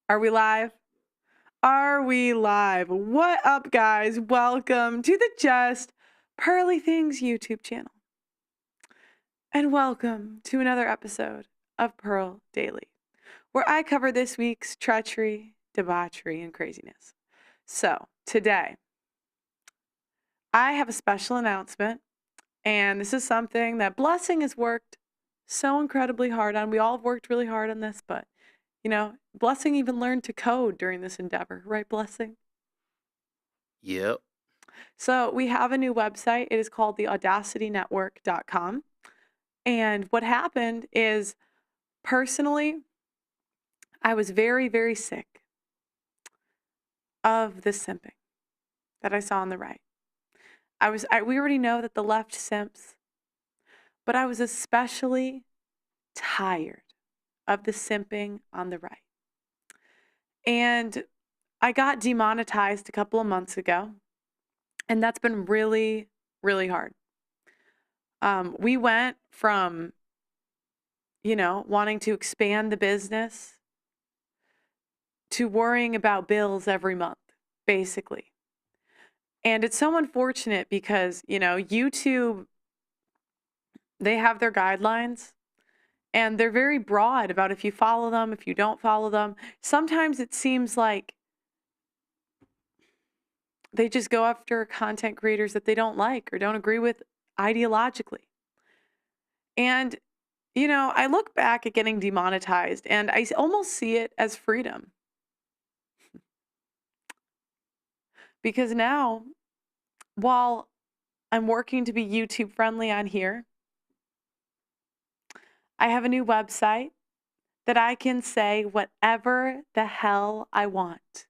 Are we live? Are we live? What up, guys? Welcome to the Just Pearly Things YouTube channel. And welcome to another episode of Pearl Daily, where I cover this week's treachery, debauchery, and craziness. So, today, I have a special announcement, and this is something that Blessing has worked so incredibly hard on. We all have worked really hard on this, but you know, Blessing even learned to code during this endeavor, right, Blessing? Yep. So we have a new website. It is called theaudacitynetwork.com. And what happened is, personally, I was very, very sick of the simping that I saw on the right. We already know that the left simps, but I was especially tired of the simping on the right. And I got demonetized a couple of months ago, and that's been really, really hard. We went from, wanting to expand the business to worrying about bills every month, basically. And it's so unfortunate because, YouTube, they have their guidelines and they're very broad about if you follow them, if you don't follow them. Sometimes it seems like they just go after content creators that they don't like or don't agree with ideologically. And, I look back at getting demonetized and I almost see it as freedom. Because now, while I'm working to be YouTube friendly on here, I have a new website that I can say whatever the hell I want.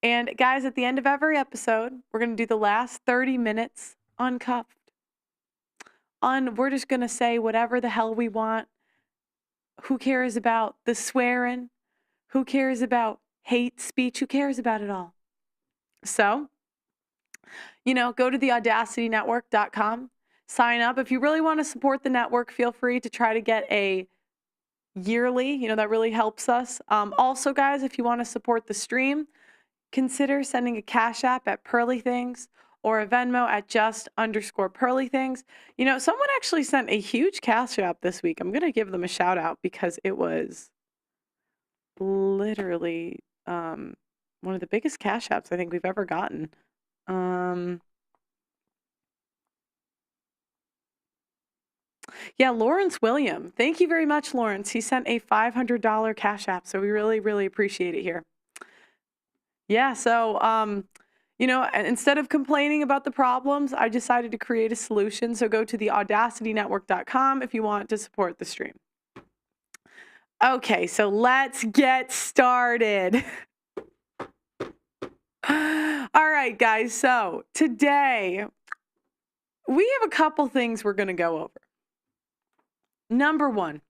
And guys, at the end of every episode, we're going to do the last 30 minutes uncuffed. We're just going to say whatever the hell we want. Who cares about the swearing? Who cares about hate speech? Who cares about it all? So, go to theaudacitynetwork.com, sign up. If you really want to support the network, feel free to try to get a yearly, that really helps us. Also, guys, if you want to support the stream, consider sending a Cash App at PearlyThings or a Venmo at just_PearlyThings. Someone actually sent a huge Cash App this week. I'm going to give them a shout out because it was literally one of the biggest Cash Apps I think we've ever gotten. Yeah, Lawrence William. Thank you very much, Lawrence. He sent a $500 Cash App, so we really, really appreciate it here. Yeah, so, instead of complaining about the problems, I decided to create a solution. So go to theaudacitynetwork.com if you want to support the stream. Okay, so let's get started. All right, guys. So today we have a couple things we're going to go over. Number one,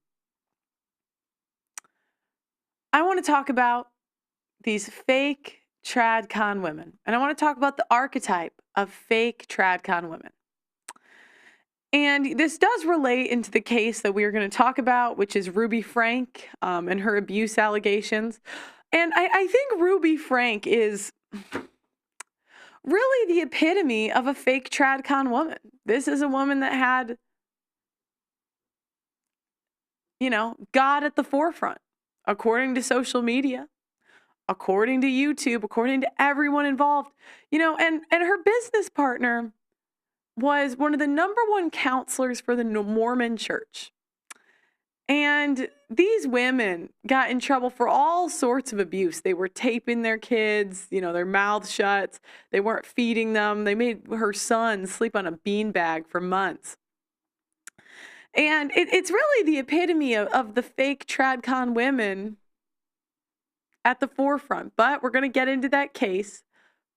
I want to talk about these fake tradcon women. And I want to talk about the archetype of fake tradcon women. And this does relate into the case that we are going to talk about, which is Ruby Frank and her abuse allegations. And I think Ruby Frank is really the epitome of a fake tradcon woman. This is a woman that had, God at the forefront, according to social media, according to YouTube, according to everyone involved, and her business partner was one of the #1 counselors for the Mormon church. And these women got in trouble for all sorts of abuse. They were taping their kids, their mouths shut. They weren't feeding them. They made her son sleep on a beanbag for months. And it's really the epitome of the fake tradcon women at the forefront. But we're going to get into that case.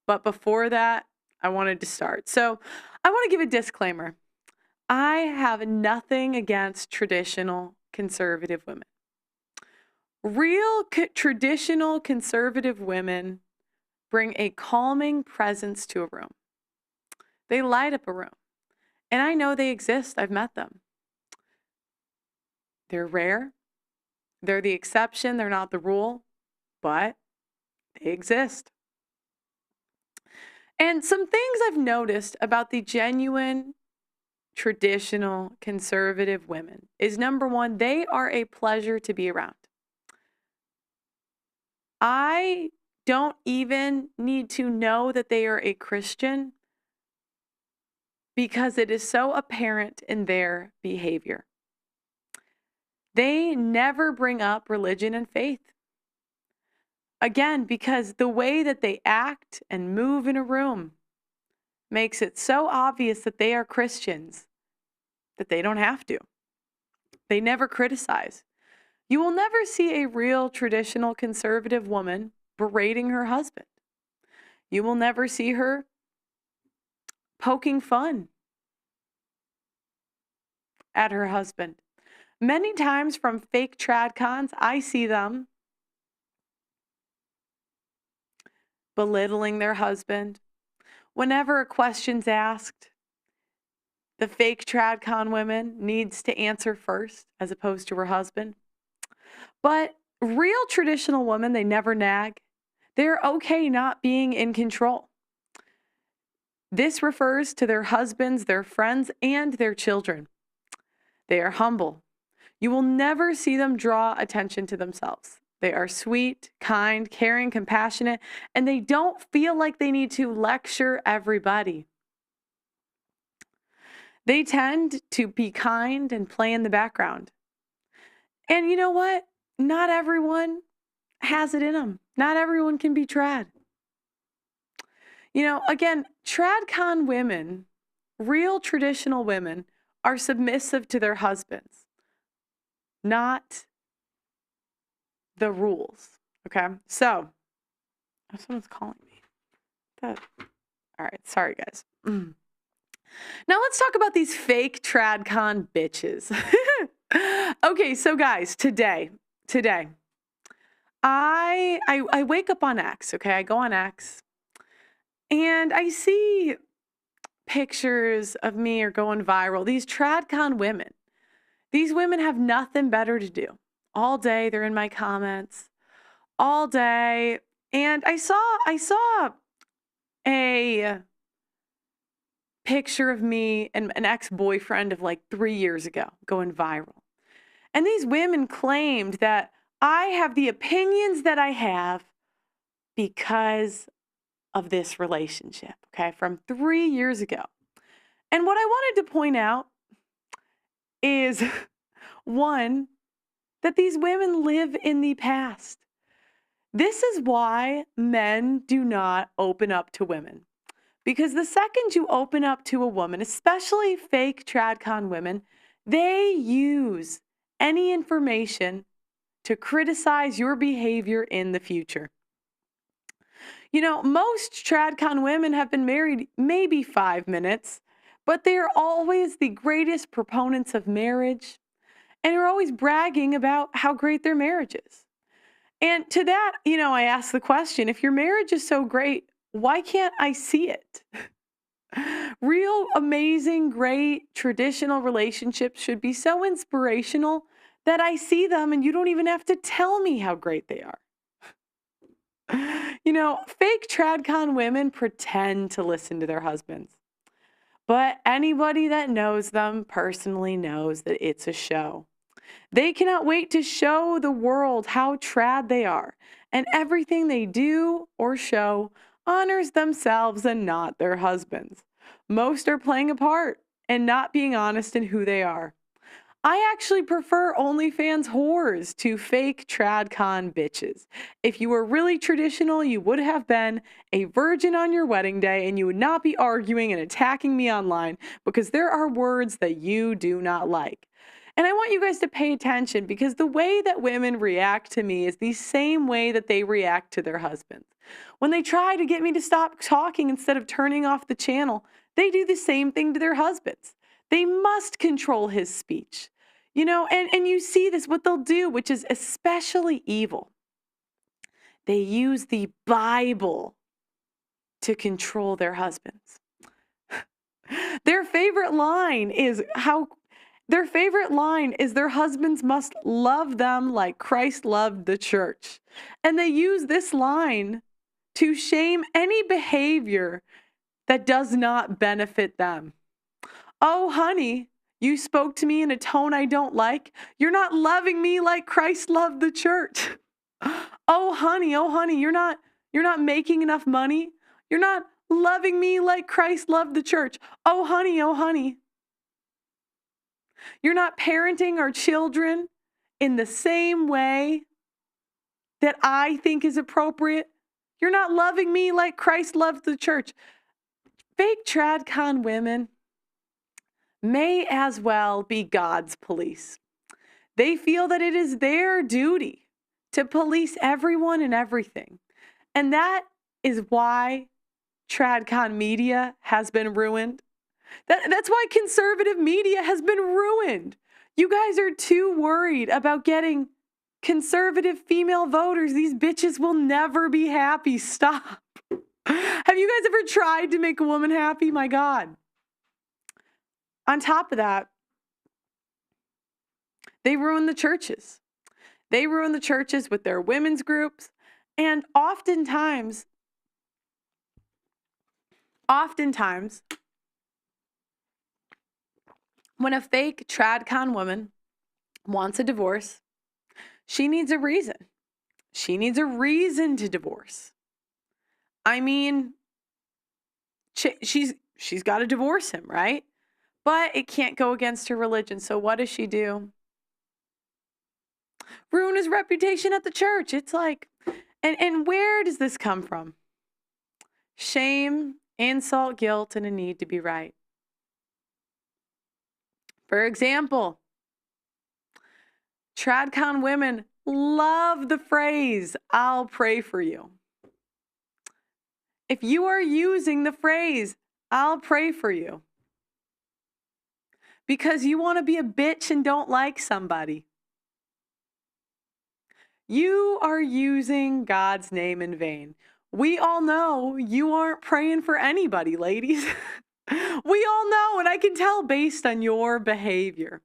But before that, I wanted to start. So I want to give a disclaimer. I have nothing against traditional conservative women. Real traditional conservative women bring a calming presence to a room. They light up a room. And I know they exist. I've met them. They're rare. They're the exception. They're not the rule. but they exist. And some things I've noticed about the genuine, traditional, conservative women is number one, they are a pleasure to be around. I don't even need to know that they are a Christian because it is so apparent in their behavior. They never bring up religion and faith. Again, because the way that they act and move in a room makes it so obvious that they are Christians that they don't have to. They never criticize. You will never see a real traditional conservative woman berating her husband. You will never see her poking fun at her husband. Many times from fake tradcons, I see them belittling their husband. Whenever a question's asked, the fake tradcon woman needs to answer first as opposed to her husband. But real traditional women, they never nag. They're okay not being in control. This refers to their husbands, their friends, and their children. They are humble. You will never see them draw attention to themselves. They are sweet, kind, caring, compassionate, and they don't feel like they need to lecture everybody. They tend to be kind and play in the background. And you know what? Not everyone has it in them. Not everyone can be trad. You know, again, tradcon women, real traditional women, are submissive to their husbands, not the rules. Okay? So, someone's calling me. All right. Sorry, guys. Now let's talk about these fake tradcon bitches. Okay, so guys, today, I wake up on X, okay? I go on X, and I see pictures of me are going viral. These tradcon women. These women have nothing better to do. All day, they're in my comments. All day. And I saw a picture of me and an ex-boyfriend of like 3 years ago going viral. And these women claimed that I have the opinions that I have because of this relationship, okay, from 3 years ago. And what I wanted to point out is, one, that these women live in the past. This is why men do not open up to women. Because the second you open up to a woman, especially fake tradcon women, they use any information to criticize your behavior in the future. You know, most tradcon women have been married maybe 5 minutes, but they are always the greatest proponents of marriage, and are always bragging about how great their marriage is. And to that, you know, I ask the question, if your marriage is so great, why can't I see it? Real, amazing, great, traditional relationships should be so inspirational that I see them and you don't even have to tell me how great they are. You know, fake tradcon women pretend to listen to their husbands. But anybody that knows them personally knows that it's a show. They cannot wait to show the world how trad they are, and everything they do or show honors themselves and not their husbands. Most are playing a part and not being honest in who they are. I actually prefer OnlyFans whores to fake tradcon bitches. If you were really traditional, you would have been a virgin on your wedding day and you would not be arguing and attacking me online because there are words that you do not like. And I want you guys to pay attention because the way that women react to me is the same way that they react to their husbands. When they try to get me to stop talking instead of turning off the channel, they do the same thing to their husbands. They must control his speech. You know, and you see this, what they'll do, which is especially evil. They use the Bible to control their husbands. Their favorite line is Their favorite line is their husbands must love them like Christ loved the church. And they use this line to shame any behavior that does not benefit them. Oh, honey, you spoke to me in a tone I don't like. You're not loving me like Christ loved the church. Oh, honey, you're not making enough money. You're not loving me like Christ loved the church. Oh, honey. You're not parenting our children in the same way that I think is appropriate. You're not loving me like Christ loved the church. Fake tradcon women may as well be God's police. They feel that it is their duty to police everyone and everything. And that is why tradcon media has been ruined. That's why conservative media has been ruined. You guys are too worried about getting conservative female voters. These bitches will never be happy. Stop. Have you guys ever tried to make a woman happy? My God. On top of that, they ruin the churches. They ruin the churches with their women's groups. And oftentimes, when a fake tradcon woman wants a divorce, she needs a reason. She needs a reason to divorce. I mean, she's got to divorce him, right? But it can't go against her religion. So what does she do? Ruin his reputation at the church. It's like, and where does this come from? Shame, insult, guilt, and a need to be right. For example, tradcon women love the phrase, I'll pray for you. If you are using the phrase, I'll pray for you, because you want to be a bitch and don't like somebody, you are using God's name in vain. We all know you aren't praying for anybody, ladies. We all know, and I can tell based on your behavior.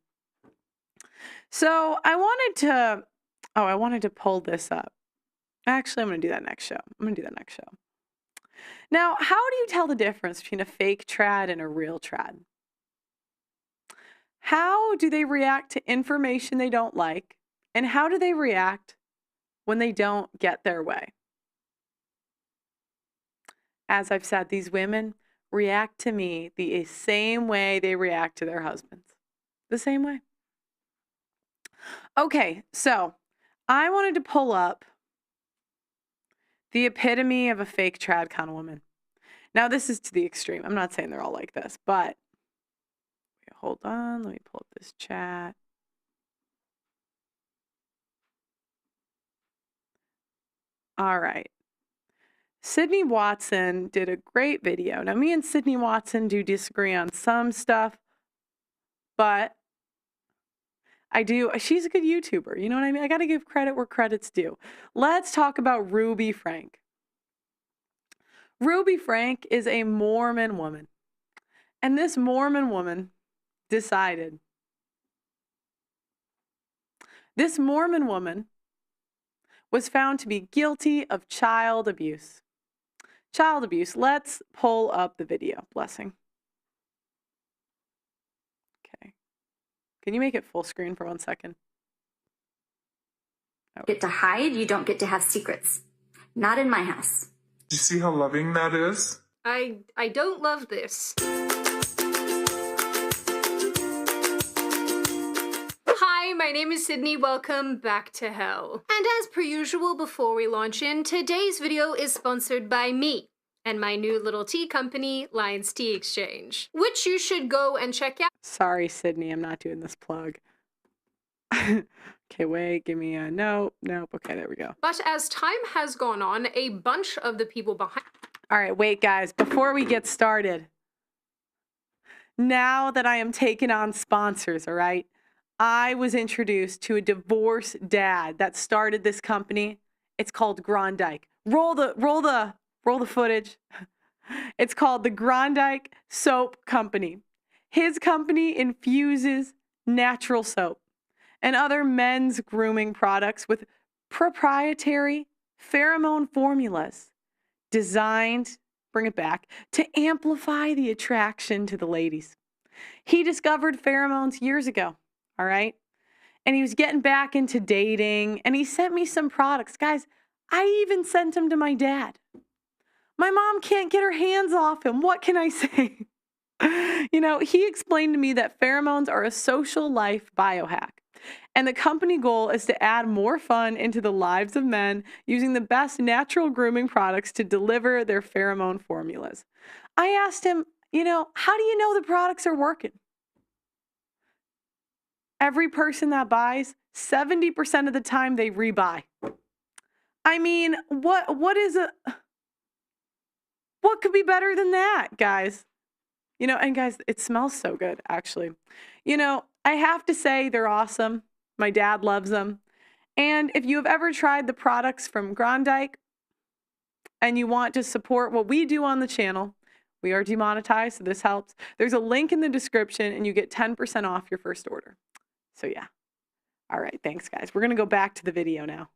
So I wanted to pull this up. Actually, I'm going to do that next show. Now, how do you tell the difference between a fake trad and a real trad? How do they react to information they don't like? And how do they react when they don't get their way? As I've said, these women react to me the same way they react to their husbands. The same way. Okay, so I wanted to pull up the epitome of a fake tradcon woman. Now, this is to the extreme. I'm not saying they're all like this, but hold on. Let me pull up this chat. All right. Sydney Watson did a great video. Now, me and Sydney Watson do disagree on some stuff, but she's a good YouTuber. You know what I mean? I got to give credit where credit's due. Let's talk about Ruby Frank. Ruby Frank is a Mormon woman. And this Mormon woman decided. This Mormon woman was found to be guilty of child abuse. Child abuse. Let's pull up the video. Blessing. Okay. Can you make it full screen for 1 second? Get to hide, you don't get to have secrets. Not in my house. Do you see how loving that is? I don't love this. Hi, my name is Sydney. Welcome back to hell. And as per usual, before we launch in, today's video is sponsored by me and my new little tea company, Lions Tea Exchange, which you should go and check out. Sorry, Sydney, I'm not doing this plug. Okay, wait, give me a nope. Okay, there we go. But as time has gone on, a bunch of the people behind... All right, wait, guys, before we get started, now that I am taking on sponsors, all right, I was introduced to a divorced dad that started this company. It's called Grondike. Roll the footage. It's called the Grondike Soap Company. His company infuses natural soap, and other men's grooming products with proprietary pheromone formulas designed, bring it back, to amplify the attraction to the ladies. He discovered pheromones years ago, all right? And he was getting back into dating, and he sent me some products. Guys, I even sent them to my dad. My mom can't get her hands off him. What can I say? He explained to me that pheromones are a social life biohack. And the company goal is to add more fun into the lives of men using the best natural grooming products to deliver their pheromone formulas. I asked him, how do you know the products are working? Every person that buys, 70% of the time they rebuy. I mean, what could be better than that, guys? And guys, it smells so good, actually. I have to say they're awesome. My dad loves them. And if you have ever tried the products from Grondike and you want to support what we do on the channel, we are demonetized, so this helps. There's a link in the description and you get 10% off your first order. So yeah. All right, thanks guys. We're gonna go back to the video now.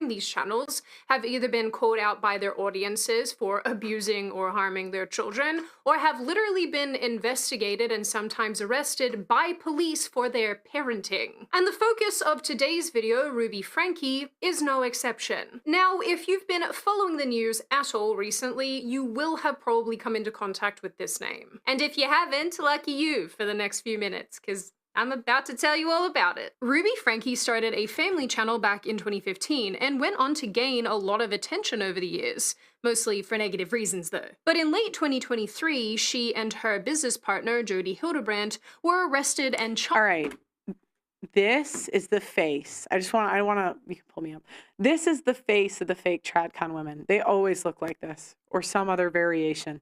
These channels have either been called out by their audiences for abusing or harming their children, or have literally been investigated and sometimes arrested by police for their parenting. And the focus of today's video, Ruby Franke, is no exception. Now, if you've been following the news at all recently, you will have probably come into contact with this name. And if you haven't, lucky you for the next few minutes, because I'm about to tell you all about it. Ruby Franke started a family channel back in 2015 and went on to gain a lot of attention over the years, mostly for negative reasons though. But in late 2023, she and her business partner, Jody Hildebrandt, were arrested and charged. All right, this is the face. You can pull me up. This is the face of the fake TradCon women. They always look like this, or some other variation.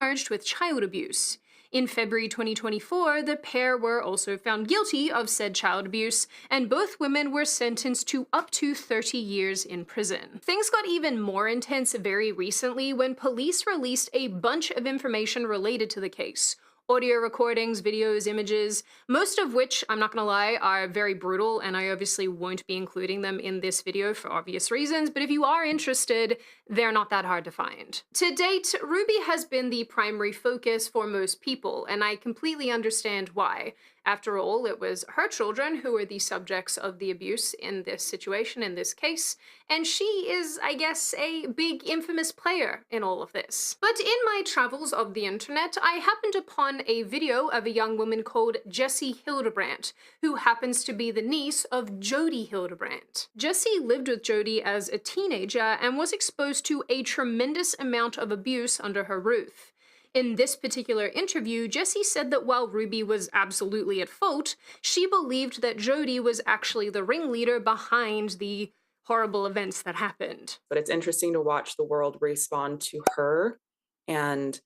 Charged with child abuse. In February 2024, the pair were also found guilty of said child abuse, and both women were sentenced to up to 30 years in prison. Things got even more intense very recently when police released a bunch of information related to the case. Audio recordings, videos, images, most of which, I'm not gonna lie, are very brutal, and I obviously won't be including them in this video for obvious reasons, but if you are interested, they're not that hard to find. To date, Ruby has been the primary focus for most people, and I completely understand why. After all, it was her children who were the subjects of the abuse in this situation, in this case, and she is, I guess, a big infamous player in all of this. But in my travels of the internet, I happened upon a video of a young woman called Jessie Hildebrandt, who happens to be the niece of Jody Hildebrandt. Jessie lived with Jody as a teenager and was exposed to a tremendous amount of abuse under her roof. In this particular interview, Jessie said that while Ruby was absolutely at fault, she believed that Jody was actually the ringleader behind the horrible events that happened. But it's interesting to watch the world respond to her and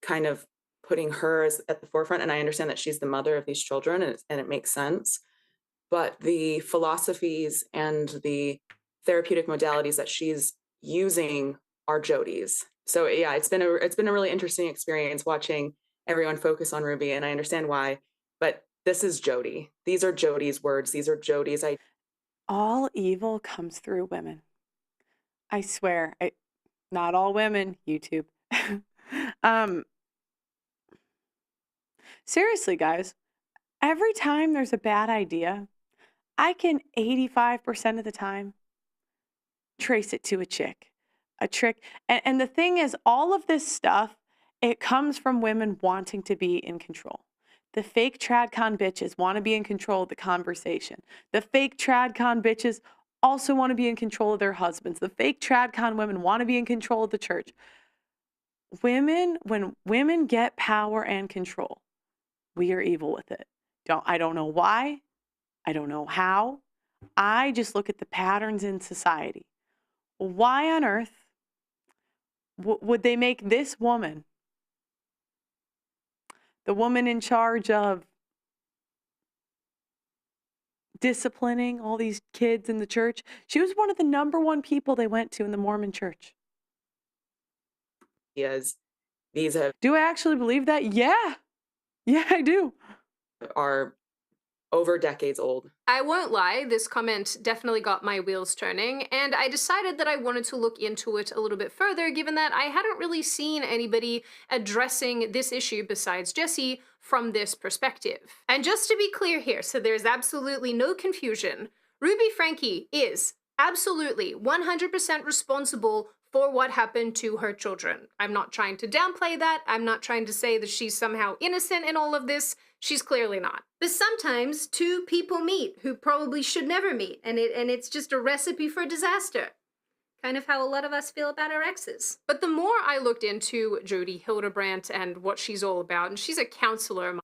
kind of putting her at the forefront. And I understand that she's the mother of these children, and it makes sense. But the philosophies and the therapeutic modalities that she's using are Jody's. So yeah, it's been a really interesting experience watching everyone focus on Ruby, and I understand why, but this is Jody. These are Jody's words. These are Jody's ideas. All evil comes through women. I swear. Not all women, YouTube. Seriously, guys, every time there's a bad idea, I can 85% of the time trace it to a trick. And the thing is, all of this stuff, it comes from women wanting to be in control. The fake TradCon bitches want to be in control of the conversation. The fake TradCon bitches also want to be in control of their husbands. The fake TradCon women want to be in control of the church. When women get power and control, we are evil with it. I don't know why. I don't know how. I just look at the patterns in society. Why on earth would they make this woman, the woman in charge of disciplining all these kids in the church? She was one of the #1 people they went to in the Mormon church. These have Do I actually believe that? Yeah. Yeah, I do. are over decades old. I won't lie, this comment definitely got my wheels turning, and I decided that I wanted to look into it a little bit further, given that I hadn't really seen anybody addressing this issue besides Jessie from this perspective. And just to be clear here, so there's absolutely no confusion, Ruby Franke is absolutely 100% responsible for what happened to her children. I'm not trying to downplay that. I'm not trying to say that she's somehow innocent in all of this. She's clearly not. But sometimes two people meet who probably should never meet, and it's just a recipe for disaster. Kind of how a lot of us feel about our exes. But the more I looked into Jodi Hildebrandt and what she's all about, and she's a counselor,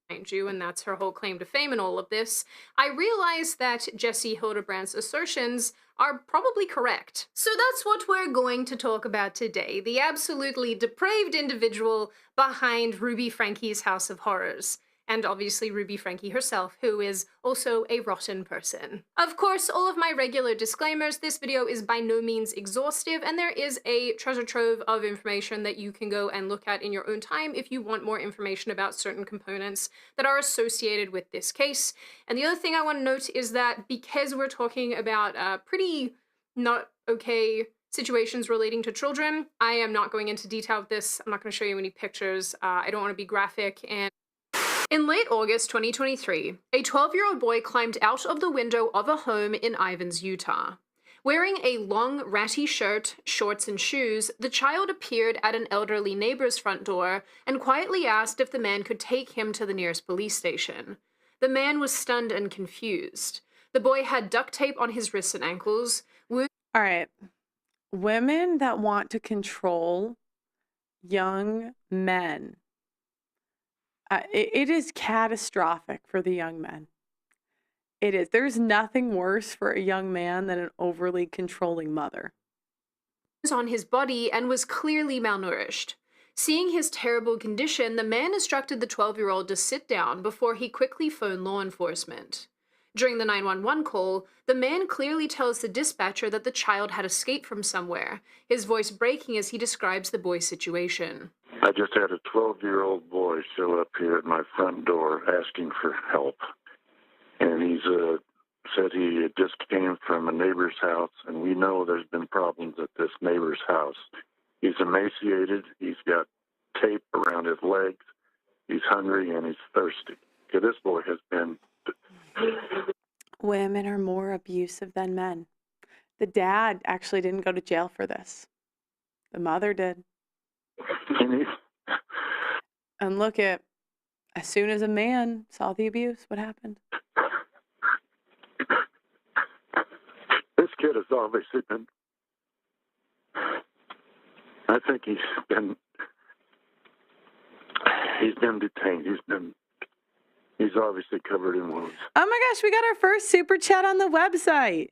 mind you, and that's her whole claim to fame in all of this, I realized that Jessie Hildebrandt's assertions are probably correct. So that's what we're going to talk about today, the absolutely depraved individual behind Ruby Franke's House of Horrors. And obviously Ruby Franke herself, who is also a rotten person. Of course, all of my regular disclaimers, this video is by no means exhaustive, and there is a treasure trove of information that you can go and look at in your own time if you want more information about certain components that are associated with this case. And the other thing I want to note is that because we're talking about pretty not okay situations relating to children, I am not going into detail with this. I'm not going to show you any pictures. I don't want to be graphic. And in late August 2023, a 12-year-old boy climbed out of the window of a home in Ivins, Utah. Wearing a long, ratty shirt, shorts, and shoes, the child appeared at an elderly neighbor's front door and quietly asked if the man could take him to the nearest police station. The man was stunned and confused. The boy had duct tape on his wrists and ankles. All right. Women that want to control young men. It is catastrophic for the young men. It is. There's nothing worse for a young man than an overly controlling mother. On his body and was clearly malnourished. Seeing his terrible condition, the man instructed the 12-year-old to sit down before he quickly phoned law enforcement. During the 911 call, the man clearly tells the dispatcher that the child had escaped from somewhere, his voice breaking as he describes the boy's situation. I just had a 12-year-old boy show up here at my front door asking for help. And he's said he just came from a neighbor's house, and we know there's been problems at this neighbor's house. He's emaciated, he's got tape around his legs, he's hungry, and he's thirsty. Okay, this boy has been... Women are more abusive than men. The dad actually didn't go to jail for this. The mother did. And look at, as soon as a man saw the abuse, what happened? This kid has obviously been, I think he's been detained. He's obviously covered in wounds. Oh my gosh, we got our first super chat on the website.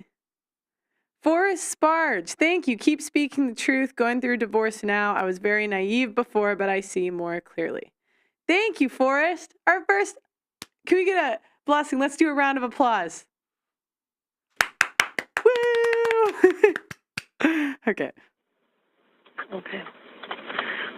Forrest Sparge, thank you. Keep speaking the truth. Going through divorce now. I was very naive before, but I see more clearly. Thank you, Forrest. Our first, can we get a blessing? Let's do a round of applause. Woo! Okay. Okay.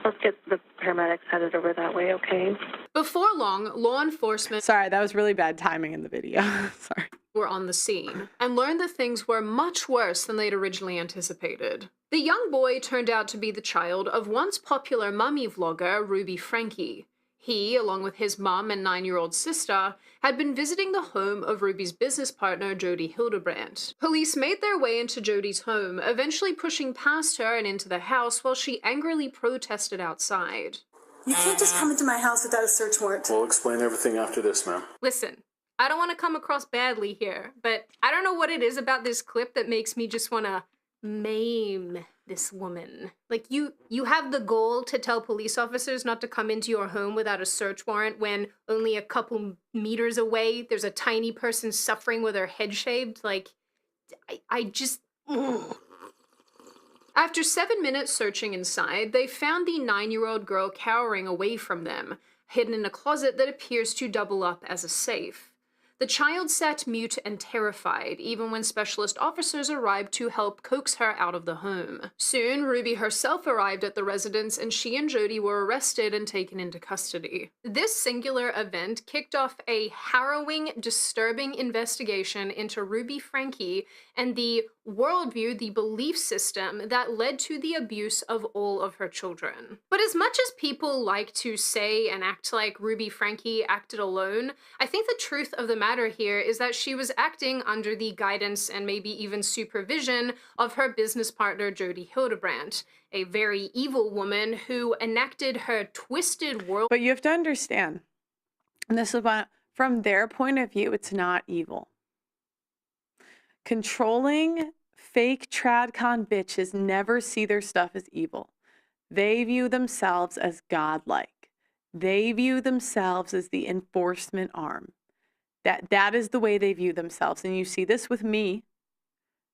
Let's get the paramedics headed over that way, okay? Before long, law enforcement... Sorry, that was really bad timing in the video. Sorry. ...were on the scene and learned that things were much worse than they'd originally anticipated. The young boy turned out to be the child of once popular mummy vlogger Ruby Franke. He, along with his mum and 9-year-old sister, had been visiting the home of Ruby's business partner, Jodi Hildebrandt. Police made their way into Jodi's home, eventually pushing past her and into the house while she angrily protested outside. You can't just come into my house without a search warrant. We'll explain everything after this, ma'am. Listen, I don't want to come across badly here, but I don't know what it is about this clip that makes me just want to maim this woman. Like, you have the goal to tell police officers not to come into your home without a search warrant when only a couple meters away there's a tiny person suffering with her head shaved. Like, I just... Ugh. After 7 minutes searching inside, they found the 9-year-old girl cowering away from them, hidden in a closet that appears to double up as a safe. The child sat mute and terrified, even when specialist officers arrived to help coax her out of the home. Soon, Ruby herself arrived at the residence, and she and Jody were arrested and taken into custody. This singular event kicked off a harrowing, disturbing investigation into Ruby Franke and the worldview, the belief system that led to the abuse of all of her children. But as much as people like to say and act like Ruby Franke acted alone, I think the truth of the matter here is that she was acting under the guidance and maybe even supervision of her business partner Jody Hildebrandt, a very evil woman who enacted her twisted world. But you have to understand, and this is about, from their point of view, it's not evil. Controlling fake tradcon bitches never see their stuff as evil. They view themselves as godlike. They view themselves as the enforcement arm. That is the way they view themselves. And you see this with me,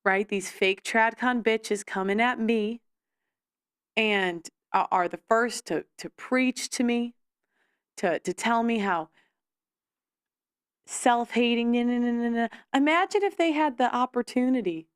right? These fake tradcon bitches coming at me and are the first to preach to me, to tell me how self-hating. Imagine if they had the opportunity.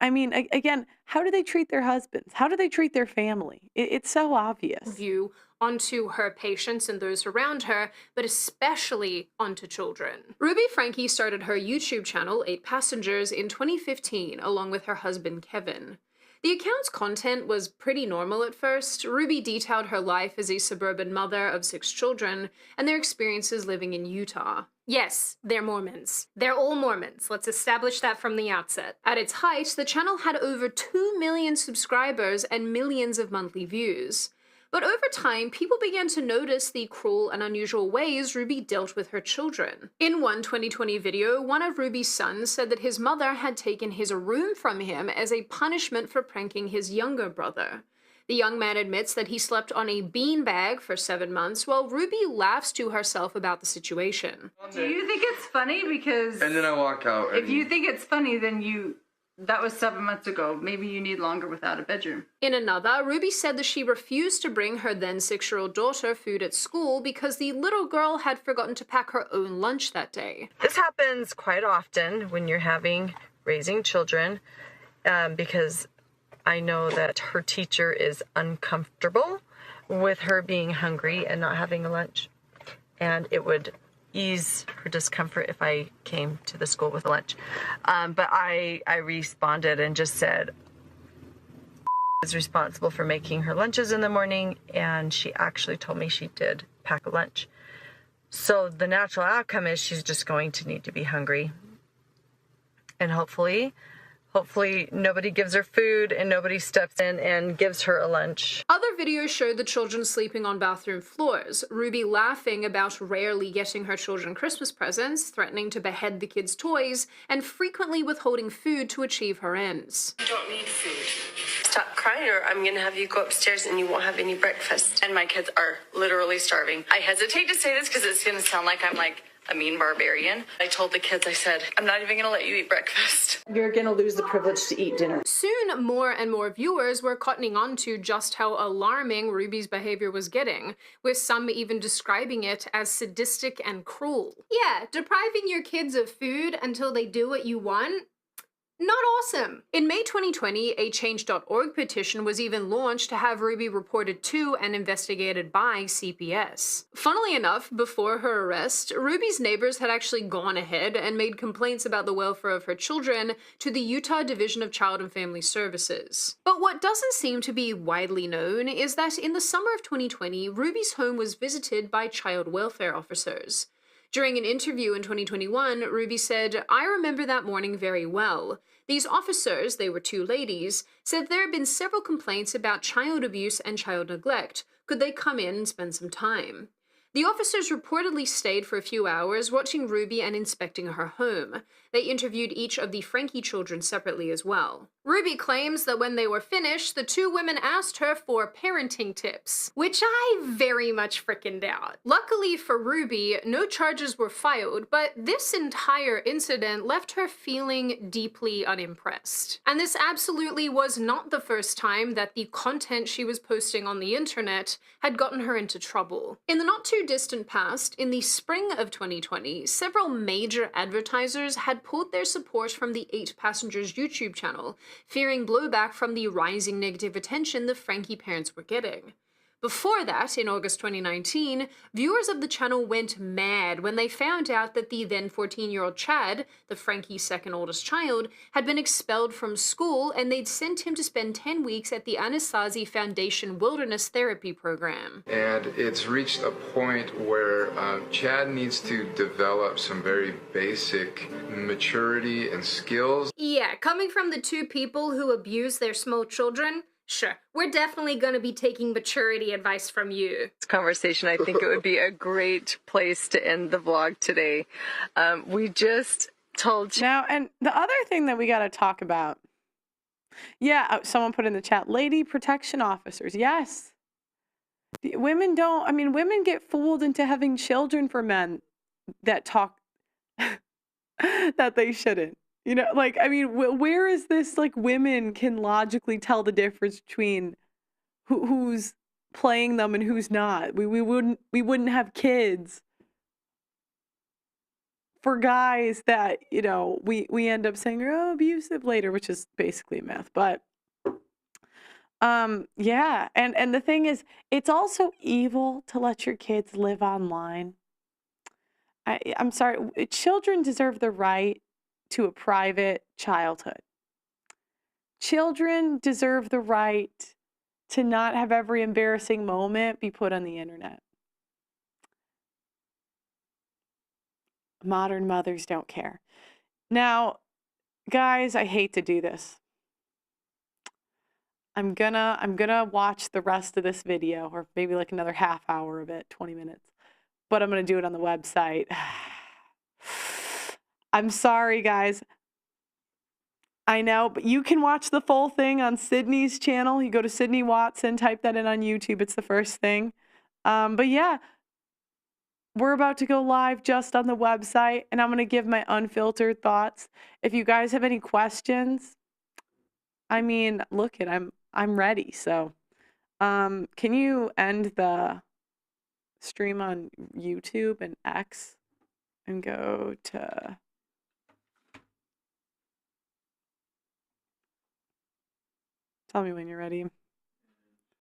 I mean, again, how do they treat their husbands? How do they treat their family? It's so obvious. View onto her patients and those around her, but especially onto children. Ruby Franke started her YouTube channel, 8 Passengers, in 2015, along with her husband, Kevin. The account's content was pretty normal at first. Ruby detailed her life as a suburban mother of 6 children and their experiences living in Utah. Yes, they're Mormons. They're all Mormons. Let's establish that from the outset. At its height, the channel had over 2 million subscribers and millions of monthly views. But over time, people began to notice the cruel and unusual ways Ruby dealt with her children. In one 2020 video, one of Ruby's sons said that his mother had taken his room from him as a punishment for pranking his younger brother. The young man admits that he slept on a beanbag for 7 months, while Ruby laughs to herself about the situation. Do you think it's funny? Because... And then I walk out. If you think it's funny, then that was 7 months ago. Maybe you need longer without a bedroom. In another, Ruby said that she refused to bring her then 6-year-old daughter food at school because the little girl had forgotten to pack her own lunch that day. This happens quite often when you're raising children, because I know that her teacher is uncomfortable with her being hungry and not having a lunch, and it would ease her discomfort if I came to the school with a lunch. But I responded and just said is responsible for making her lunches in the morning, and she actually told me she did pack a lunch. So the natural outcome is she's just going to need to be hungry. And hopefully nobody gives her food and nobody steps in and gives her a lunch. Other videos showed the children sleeping on bathroom floors, Ruby laughing about rarely getting her children Christmas presents, threatening to behead the kids' toys, and frequently withholding food to achieve her ends. You don't need food. Stop crying or I'm gonna have you go upstairs and you won't have any breakfast. And my kids are literally starving. I hesitate to say this because it's gonna sound like I'm like a mean barbarian. I told the kids, I said, I'm not even gonna let you eat breakfast. You're gonna lose the privilege to eat dinner. Soon, more and more viewers were cottoning on to just how alarming Ruby's behavior was getting, with some even describing it as sadistic and cruel. Yeah, depriving your kids of food until they do what you want? Not awesome. In May 2020, a Change.org petition was even launched to have Ruby reported to and investigated by CPS. Funnily enough, before her arrest, Ruby's neighbors had actually gone ahead and made complaints about the welfare of her children to the Utah Division of Child and Family Services. But what doesn't seem to be widely known is that in the summer of 2020, Ruby's home was visited by child welfare officers. During an interview in 2021, Ruby said, "I remember that morning very well. These officers, they were 2 ladies, said there had been several complaints about child abuse and child neglect. Could they come in and spend some time?" The officers reportedly stayed for a few hours, watching Ruby and inspecting her home. They interviewed each of the Franke children separately as well. Ruby claims that when they were finished, the 2 women asked her for parenting tips, which I very much frickin' doubt. Luckily for Ruby, no charges were filed, but this entire incident left her feeling deeply unimpressed. And this absolutely was not the first time that the content she was posting on the internet had gotten her into trouble. In the not too distant past, in the spring of 2020, several major advertisers had pulled their support from the 8 Passengers YouTube channel, fearing blowback from the rising negative attention the Frankie parents were getting. Before that, in August 2019, viewers of the channel went mad when they found out that the then 14-year-old Chad, the Frankie's second oldest child, had been expelled from school, and they'd sent him to spend 10 weeks at the Anasazi Foundation Wilderness Therapy Program. And it's reached a point where Chad needs to develop some very basic maturity and skills. Yeah, coming from the 2 people who abuse their small children, sure, we're definitely going to be taking maturity advice from you. This conversation, I think it would be a great place to end the vlog today. We just told now, and the other thing that we got to talk about. Yeah, someone put in the chat, lady protection officers. Yes. Women don't, I mean, women get fooled into having children for men that talk that they shouldn't. You know, like, I mean, where is this, like, women can logically tell the difference between who's playing them and who's not? We wouldn't have kids for guys that, you know, we end up saying are abusive later, which is basically a myth. But yeah, and the thing is, it's also evil to let your kids live online. I'm sorry, children deserve the right to a private childhood. Children deserve the right to not have every embarrassing moment be put on the internet. Modern mothers don't care. Now, guys, I hate to do this. I'm gonna watch the rest of this video, or maybe like another half hour of it, 20 minutes. But I'm gonna do it on the website. I'm sorry, guys. I know, but you can watch the full thing on Sydney's channel. You go to Sydney Watson, type that in on YouTube. It's the first thing. But yeah, we're about to go live just on the website, and I'm going to give my unfiltered thoughts. If you guys have any questions, I mean, look it, I'm ready. So, can you end the stream on YouTube and X and go to... Tell me when you're ready.